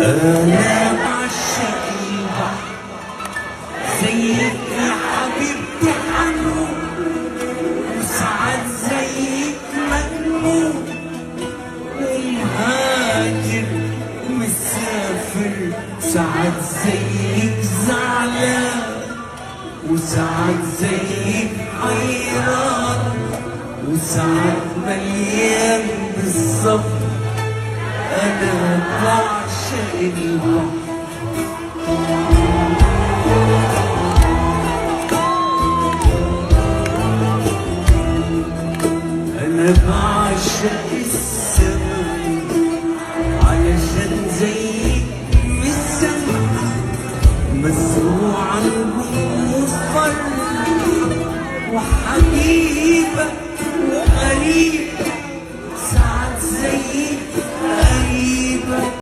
أنا بعشق البحر زيك يا حبيبتي حنون، وساعات زيك مجنون ومهاجر مسافر، ساعات زيك زعلان وساعات زيك حيران، وساعات مليان بالصبر. أنا بعشق البحر. أنا بعشق السما علشان زيك بالسما مزروع البحور وحبيبك وقريب